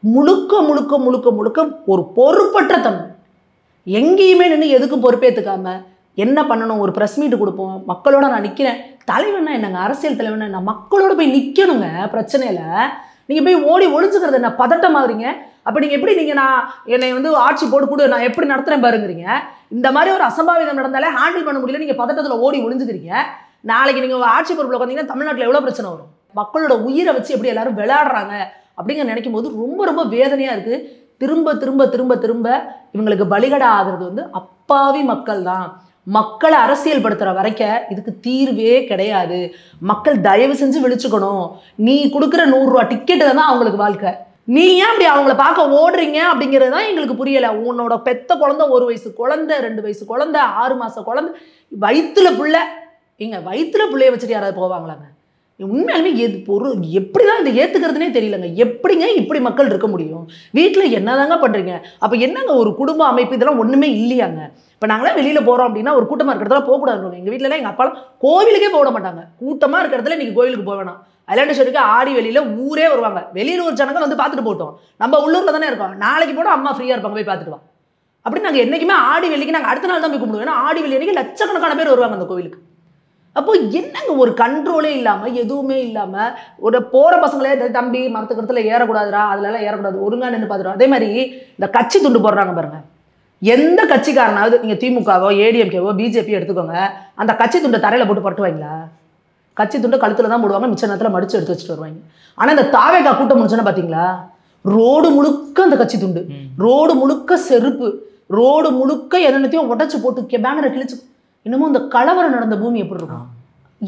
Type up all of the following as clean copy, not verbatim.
முழுக்க முழுக்க முழுக்க முழுக்க ஒரு பொறுப்பற்ற தன்மை. எங்கேயுமே நின்று எதுக்கும் பொறுப்பேற்றுக்காம என்ன பண்ணணும், ஒரு ப்ரெஸ் மீட் கொடுப்போம், மக்களோட நான் நிற்கிறேன். தலைவன்னா என்னங்க, அரசியல் தலைவனா என்ன, மக்களோட போய் நிற்கணுங்க பிரச்சனையில். நீங்கள் போய் ஓடி ஒழிஞ்சுக்கிறது என்ன, பதட்டமாகறீங்க. அப்போ நீங்கள் எப்படி நான் என்னை ஆட்சி போட்டு நான் எப்படி நடத்துகிறேன் பாருங்கிறீங்க. இந்த மாதிரி ஒரு அசம்பாவிதம் நடந்தாலே ஹேண்டில் பண்ண முடியல, நீங்கள் பதட்டத்தில் ஓடி ஒழிஞ்சுக்கிறீங்க. நாளைக்கு நீங்கள் ஆட்சி பொறுப்பில் உட்காந்தீங்கன்னா தமிழ்நாட்டில் எவ்வளோ பிரச்சனை வரும். மக்களோட உயிரை வச்சு எப்படி எல்லாரும் விளையாடுறாங்க அப்படிங்கிற நினைக்கும் போது ரொம்ப ரொம்ப வேதனையாக இருக்குது. திரும்ப திரும்ப திரும்ப திரும்ப இவங்களுக்கு பலிகடா ஆகிறது அப்பாவி மக்கள் தான். மக்களை அரசியல் படுத்துகிற வரைக்க இதுக்கு தீர்வே கிடையாது. மக்கள் தயவு செஞ்சு விழிச்சுக்கணும். நீ கொடுக்குற 100 ரூபா டிக்கெட்டு தான் அவங்களுக்கு வாழ்க்கை. நீ ஏன் அப்படி அவங்கள பார்க்க ஓடுறீங்க அப்படிங்கிறது தான் எங்களுக்கு புரியலை. உன்னோட பெத்த குழந்தை, 1 வயசு குழந்தை, 2 வயசு குழந்தை, 6 மாத குழந்தை, வயிற்றுல பிள்ளை. வயிற்றுல பிள்ளைய வச்சுட்டு யாராவது போவாங்களாங்க? உண்மையாலுமே எப்படி தான் இதை ஏற்றுக்கிறதுனே தெரியலங்க. எப்படிங்க இப்படி மக்கள் இருக்க முடியும்? வீட்டில் என்னதாங்க பண்ணுறீங்க? அப்போ என்னங்க ஒரு குடும்ப அமைப்பு, இதெல்லாம் ஒன்றுமே இல்லையாங்க? இப்போ நாங்களாம் வெளியில் போகிறோம் அப்படின்னா ஒரு கூட்டமாக இருக்கிறதுல போகக்கூடாது. எங்கள் வீட்டிலலாம் எங்கள் அப்பாலாம் கோவிலுக்கே போட மாட்டாங்க. கூட்டமாக இருக்கிறதுல இன்றைக்கி கோவிலுக்கு போக வேணாம். ஐலாண்டேஸ்வரிக்கு ஆடி வெளியில் ஊரே வருவாங்க. வெளியில் ஒரு ஜனங்க பார்த்துட்டு போட்டோம். நம்ம உள்ளூரில் தானே இருக்கோம். நாளைக்கு போனால் அம்மா ஃப்ரீயாக இருப்பாங்க, போய் பார்த்துட்டு வா அப்படின்னு. நாங்கள் என்றைக்குமே ஆடி வெள்ளிக்கு நாங்கள் அடுத்த நாள் தான் போய் கும்பிடுவோம். ஏன்னா ஆடி வெள்ளி அன்றைக்கி லட்சக்கணக்கான பேர் வருவாங்க அந்த கோவிலுக்கு. அப்போ என்னங்க ஒரு கண்ட்ரோலே இல்லாமல், எதுவுமே இல்லாமல், ஒரு போகிற பசங்களே தம்பி மரத்துக்கிறதுல ஏறக்கூடாதுரா, அதுலலாம் ஏறக்கூடாது, ஒருங்கா நின்று பார்த்துடும். அதே மாதிரி இந்த கட்சி துண்டு போடுறாங்க பாருங்கள். எந்த கட்சிக்காரனாவது நீங்கள் திமுகவோ ஏடிஎம்கேவோ பிஜேபி எடுத்துக்கோங்க, அந்த கட்சி துண்டை தரையில் போட்டு பட்டுவாங்களா? கட்சி துண்டை கழுத்தில் தான் போடுவாங்க, மிச்ச நேரத்தில் மடித்து எடுத்து வச்சுட்டு வருவாங்க. ஆனால் இந்த தாவேகா கூட்டம் முடிச்சோன்னா பார்த்தீங்களா, ரோடு முழுக்க அந்த கட்சி துண்டு, ரோடு முழுக்க செருப்பு, ரோடு முழுக்க என்னென்னத்தையும் உடச்சி போட்டு பேனரை கிழிச்சு. இன்னமும் இந்த கலவரம் நடந்த பூமி எப்படி இருக்கும்?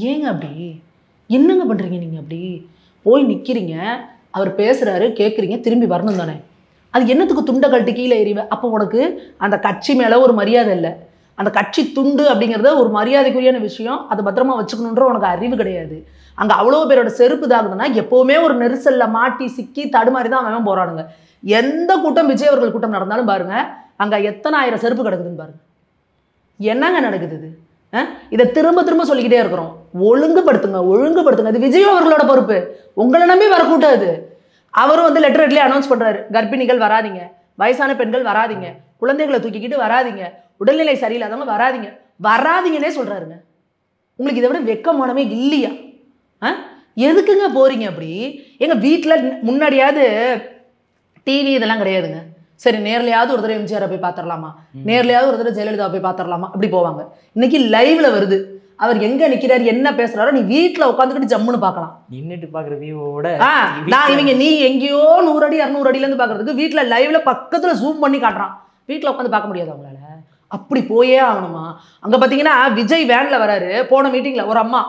ஏங்க அப்படி என்னங்க பண்ணுறீங்க நீங்கள்? அப்படி போய் நிற்கிறீங்க, அவர் பேசுகிறாரு, கேட்குறீங்க, திரும்பி வரணும் தானே. அது என்னத்துக்கு துண்டை கழட்டி கீழே எறிவேன்? அப்போ உனக்கு அந்த கட்சி மேலே ஒரு மரியாதை இல்லை. அந்த கட்சி துண்டு அப்படிங்கிறத ஒரு மரியாதைக்குரியான விஷயம், அதை பத்திரமா வச்சுக்கணுன்ற உனக்கு அறிவு கிடையாது. அங்கே அவ்வளோ பேரோட செருப்பு இதாகுதுன்னா எப்போவுமே ஒரு நெரிசலில் மாட்டி சிக்கி தடுமாறி தான் அவன் போகிறானுங்க. எந்த கூட்டம் விஜய் அவர்கள் கூட்டம் நடந்தாலும் பாருங்கள், அங்கே எத்தனை ஆயிரம் செருப்பு கிடக்குதுன்னு பாருங்கள். என்னங்க நடக்குது இது? இதை திரும்ப திரும்ப சொல்லிக்கிட்டே இருக்கிறோம். ஒழுங்குபடுத்துங்க, ஒழுங்குபடுத்துங்க. அது விஜய் அவர்களோட பொறுப்பு. உங்களை நம்பி வரக்கூடாது. அவரும் லெட்டர் ஹெட்லேயே அனௌன்ஸ் பண்ணுறாரு, கர்ப்பிணிகள் வராதிங்க, வயசான பெண்கள் வராதிங்க, குழந்தைகளை தூக்கிக்கிட்டு வராதிங்க, உடல்நிலை சரியில்லாதவங்க வராதிங்க, வராதிங்கன்னே சொல்கிறாருங்க. உங்களுக்கு இதை விட வெக்கமானமே இல்லையா? எதுக்குங்க போகிறீங்க அப்படி? எங்கள் வீட்டில் முன்னாடியாவது டிவி இதெல்லாம் கிடையாதுங்க. சரி, நேர்லையாவது ஒரு தடவை எம்ஜிஆரை போய் பார்த்துடலாமா, நேர்லையாவது ஒரு தடவை ஜெயலலிதா போய் பார்த்துடலாமா, அப்படி போவாங்க. இன்னைக்கு லைவ்ல வருது, அவர் எங்க நிக்கிறாரு, என்ன பேசுறாரோ நீ வீட்டுல உட்காந்துக்கிட்டு ஜம்முன்னு பார்க்கலாம். நின்னுட்டு பாக்குற வியூவோட நீ எங்கேயோ 100 அடி 200 அடியில இருந்து பாக்குறதுக்கு வீட்டுல லைவ்ல பக்கத்துல ஜூம் பண்ணி காட்டுறான். வீட்டுல உட்காந்து பார்க்க முடியாது அவங்களால. அப்படி போயே ஆகணுமா? அங்க பாத்தீங்கன்னா விஜய் வேன்ல வராரு. போன மீட்டிங்ல ஒரு அம்மா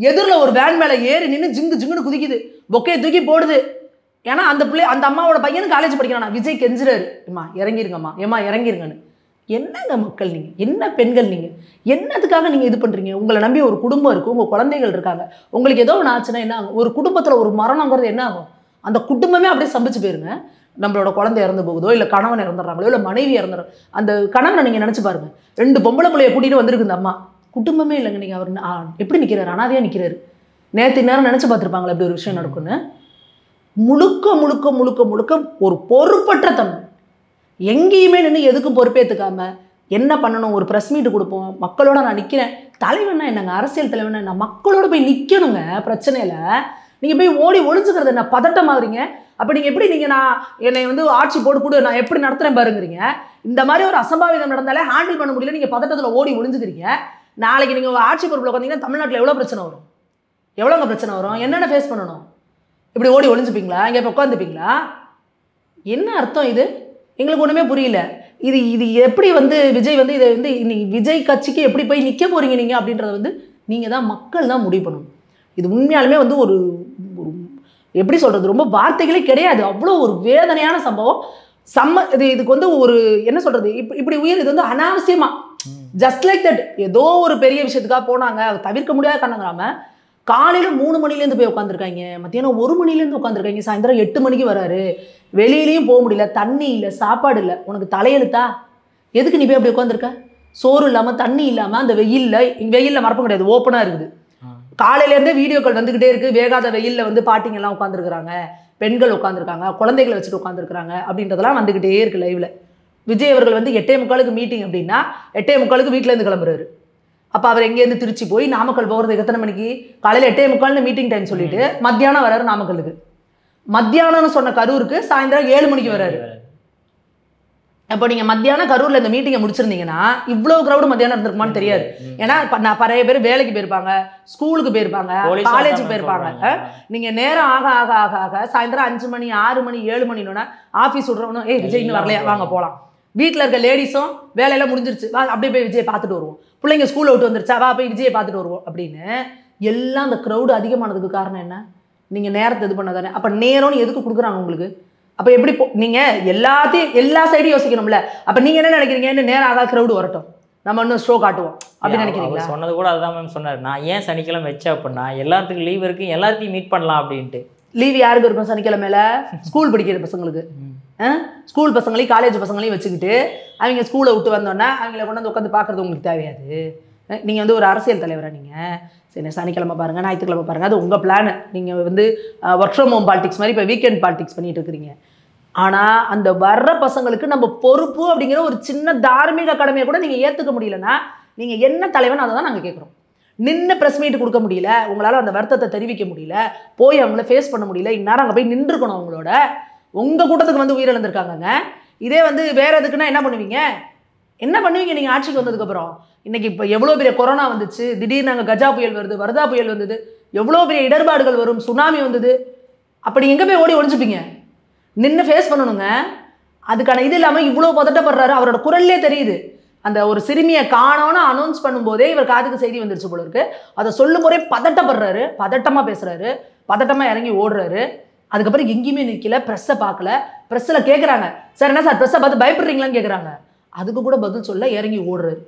எதிரில் ஒரு வேன் மேல ஏறி நின்று ஜிங்கு ஜிங்குன்னு குதிக்குது, பொக்கையை தூக்கி போடுது. ஏன்னா அந்த அம்மாவோட பையனு காலேஜ் படிக்கிறானா. விஜய் கெஞ்சுறாரு, ஏம்மா இறங்கிருங்கம்மா, ஏம்மா இறங்கிருங்கன்னு. என்னங்க மக்கள் நீங்கள், என்ன பெண்கள் நீங்கள், என்னத்துக்காக நீங்கள் இது பண்ணுறீங்க? உங்களை நம்பி ஒரு குடும்பம் இருக்குது, உங்கள் குழந்தைகள் இருக்காங்க. உங்களுக்கு ஏதோ ஒன்று ஆச்சுன்னா என்ன ஆகும்? ஒரு குடும்பத்தில் ஒரு மரணங்கிறது என்ன ஆகும்? அந்த குடும்பமே அப்படியே சம்பிச்சு போயிருங்க. நம்மளோட குழந்தை இறந்து போகுதோ, இல்லை கணவன் இறந்துடுறாங்களோ, இல்லை மனைவி இறந்துடும். அந்த கணவனை நீங்கள் நினச்சி பாருங்கள். 2 பொம்பளை பிள்ளைய கூட்டிகிட்டு வந்திருக்கு இந்த அம்மா. குடும்பமே இல்லைங்க. நீங்கள் அவர் எப்படி நிற்கிறாரு? அனாதையாக நிற்கிறாரு. நேற்று நேரம் நினச்சி பார்த்துருப்பாங்களா இப்படி ஒரு விஷயம் நடக்குன்னு? முழுக்க முழுக்க முழுக்க முழுக்க ஒரு பொறுப்பற்ற தன்மை. எங்கேயுமே நின்று எதுக்கும் பொறுப்பேற்றுக்காம என்ன பண்ணணும், ஒரு ப்ரெஸ் மீட் கொடுப்போம், மக்களோட நான் நிற்கிறேன். தலைவன்னா என்னங்க, அரசியல் தலைவனா என்ன, மக்களோட போய் நிற்கணுங்க பிரச்சனையில். நீங்கள் போய் ஓடி ஒழிஞ்சுக்கிறது என்ன, பதட்டமாகறீங்க. அப்போ நீங்கள் எப்படி நான் என்னை ஆட்சி போட்டு நான் எப்படி நடத்துகிறேன் பாருங்கிறீங்க. இந்த மாதிரி ஒரு அசம்பாவிதம் நடந்தாலே ஹேண்டில் பண்ண முடியல, நீங்கள் பதட்டத்தில் ஓடி ஒழிஞ்சுக்கிறீங்க. நாளைக்கு நீங்கள் ஆட்சி பொறுப்பில் உட்காந்தீங்கன்னா தமிழ்நாட்டில் எவ்வளோ பிரச்சனை வரும்? எவ்வளோங்க பிரச்சனை வரும்? என்னென்ன ஃபேஸ் பண்ணணும்? இப்படி ஓடி ஒழிஞ்சுப்பீங்களா? இங்கே இப்போ உட்காந்துப்பீங்களா? என்ன அர்த்தம் இது? எங்களுக்கு ஒன்றுமே புரியல. இது எப்படி விஜய் இதை இன்னைக்கு விஜய் கட்சிக்கு எப்படி போய் நிற்க போகிறீங்க நீங்கள் அப்படின்றத நீங்கள் தான், மக்கள் தான் முடிவு பண்ணணும். இது உண்மையாலுமே ஒரு எப்படி சொல்கிறது, ரொம்ப வார்த்தைகளே கிடையாது. அவ்வளோ ஒரு வேதனையான சம்பவம். இதுக்கு ஒரு என்ன சொல்கிறது, இப்படி உயிர் இது அனாவசியமாக ஜஸ்ட் லைக் தட் ஏதோ ஒரு பெரிய விஷயத்துக்காக போனாங்க, அதை தவிர்க்க முடியாத காரணங்கிறாம காலையில் 3 மணிலேருந்து போய் உட்காந்துருக்காங்க, மத்தியானம் 1 மணிலேருந்து உட்காந்துருக்காங்க, சாயந்தரம் 8 மணிக்கு வராரு. வெளியிலையும் போக முடியல, தண்ணி இல்லை, சாப்பாடு இல்லை. உனக்கு தலையெழுத்தா? எதுக்கு நீ போய் அப்படி உட்காந்துருக்க? சோறு இல்லாமல், தண்ணி இல்லாமல், அந்த வெயிலில் மரப்பும் கிடையாது, ஓப்பனாக இருக்குது. காலையிலேருந்தே வீடியோக்கள் வந்துக்கிட்டே இருக்குது. வேகாத வெயிலில் பாட்டிங்கெல்லாம் உட்காந்துருக்குறாங்க. பெண்கள் உட்காந்துருக்காங்க, குழந்தைகளை வச்சுட்டு உட்காந்துருக்காங்க அப்படின்றதெல்லாம் வந்துக்கிட்டே இருக்கு லைவ்ல. விஜய் அவர்கள் வந்து 8:45 மீட்டிங் அப்படின்னா 8:45 வீட்டிலேருந்து கிளம்புறாரு. அப்போ அவர் எங்கேருந்து திருச்சி போய் நாமக்கல் போகிறதுக்கு எத்தனை மணிக்கு? காலையில் 8:45 மீட்டிங் டைம் சொல்லிட்டு மத்தியானம் வராரு நாமக்கலுக்கு. மத்தியானம்னு சொன்ன கரூருக்கு சாயந்தரம் 7 மணிக்கு வராரு. அப்போ நீங்கள் மத்தியானம் கரூரில் இந்த மீட்டிங்கை முடிச்சிருந்தீங்கன்னா இவ்வளோ க்ரௌடு மத்தியானம் இருந்திருக்குமான்னு தெரியாது. ஏன்னா நான் நிறைய பேர் வேலைக்கு போயிருப்பாங்க, ஸ்கூலுக்கு போயிருப்பாங்க, காலேஜுக்கு போயிருப்பாங்க. நீங்கள் நேரம் ஆக ஆக ஆக ஆக சாயந்தரம் 5 மணி 6 மணி 7 மணினோன்னா ஆஃபீஸ் விட்றவனும் விஜய் இன்னும் வரலையா, வாங்க போகலாம். வீட்டில் இருக்க லேடிஸும் வேலையெல்லாம் முடிஞ்சிருச்சு, வா அப்படியே போய் விஜயை பார்த்துட்டு வருவோம். பிள்ளைங்க ஸ்கூலில் விட்டு வந்துருச்சா, வா போய் விஜயை பார்த்துட்டு வருவோம் அப்படின்னு எல்லாம் அந்த க்ரௌடு அதிகமானதுக்கு காரணம் என்ன? நீங்கள் நேரத்தை இது பண்ண தானே. அப்போ நேரம்னு எதுக்கு கொடுக்குறாங்க உங்களுக்கு? அப்போ எப்படி நீங்கள் எல்லா சைடும் யோசிக்கணும்ல. அப்போ நீங்கள் என்ன நினைக்கிறீங்க? நேரம் ஆகாத க்ரௌடு வரட்டும், நம்ம இன்னும் ஷோ காட்டுவோம் அப்படின்னு நினைக்கிறீங்களா? சொன்னது கூட அதுதான் மேம் சொன்னார். நான் ஏன் சனிக்கிழமை வச்சேன் அப்படின்னா எல்லாத்துக்கும் லீவ் இருக்குது, எல்லாத்தையும் மீட் பண்ணலாம் அப்படின்ட்டு. லீவ் யாருக்கு இருக்கும் சனிக்கிழமையில? ஸ்கூல் படிக்கிற பசங்களுக்கு. ஸ்கூல் பசங்களையும் காலேஜ் பசங்களையும் வச்சுக்கிட்டு அவங்க ஸ்கூலை விட்டு வந்தோன்னா அவங்கள கொண்டு வந்து உட்காந்து பார்க்குறது உங்களுக்கு தேவையாது. நீங்கள் வந்து ஒரு அரசியல் தலைவராக நீங்கள் சரி சனிக்கிழமை பாருங்கள், ஞாயிற்றுக்கிழமை பாருங்கள், அது உங்கள் பிளானு. நீங்கள் வந்து ஒர்க் ஃப்ரம் ஹோம் பாலிடிக்ஸ் மாதிரி இப்போ வீக்கெண்ட் பாலிடிக்ஸ் பண்ணிட்டு இருக்கிறீங்க. ஆனால் அந்த வர்ற பசங்களுக்கு நம்ம பொறுப்பு அப்படிங்கிற ஒரு சின்ன தார்மீக கடமையை கூட நீங்கள் ஏற்றுக்க முடியலன்னா நீங்கள் என்ன தலைவன் அதை தான் நாங்கள் கேட்குறோம். நின்று ப்ரெஸ் மீட் கொடுக்க முடியல, உங்களால் அந்த வருத்தத்தை தெரிவிக்க முடியல, போய் அவங்கள ஃபேஸ் பண்ண முடியல, இந்நேரம் அங்கே போய் நின்றுக்கணும். அவங்களோட உங்கள் கூட்டத்துக்கு வந்து உயிரிழந்திருக்காங்கங்க. இதே வந்து வேறு எதுக்குன்னா என்ன பண்ணுவீங்க? என்ன பண்ணுவீங்க நீங்கள் ஆட்சிக்கு வந்ததுக்கப்புறம்? இன்றைக்கி இப்போ எவ்வளோ பெரிய கொரோனா வந்துச்சு, திடீர்னு அங்கே கஜா புயல் வருது, வர்தா புயல் வந்தது, எவ்வளோ பெரிய இடர்பாடுகள் வரும், சுனாமி வந்தது. அப்படி எங்கே போய் ஓடி ஒழிஞ்சுப்பீங்க? நின்று ஃபேஸ் பண்ணணுங்க. அதுக்கான இது இல்லாமல் இவ்வளோ பதட்டப்படுறாரு. அவரோட குரல்லே தெரியுது. அந்த ஒரு சிறுமியை காணோன்னு அனௌன்ஸ் பண்ணும்போதே இவர் காதுக்கு செய்தி வந்துருச்சு போல இருக்கு. அதை சொல்லும் போதே பதட்டப்படுறாரு, பதட்டமாக பேசுகிறாரு, பதட்டமாக இறங்கி ஓடுறாரு. அதுக்கப்புறம் எங்கேயுமே நிற்கல, ப்ரெஸ்ஸை பார்க்கல. ப்ரெஸ்ஸில் கேட்குறாங்க, சார் என்ன சார் ப்ரெஸ்ஸை பார்த்து பயப்படுறீங்களான்னு கேட்குறாங்க. அதுக்கு கூட பதில் சொல்ல இறங்கி ஓடுறாரு.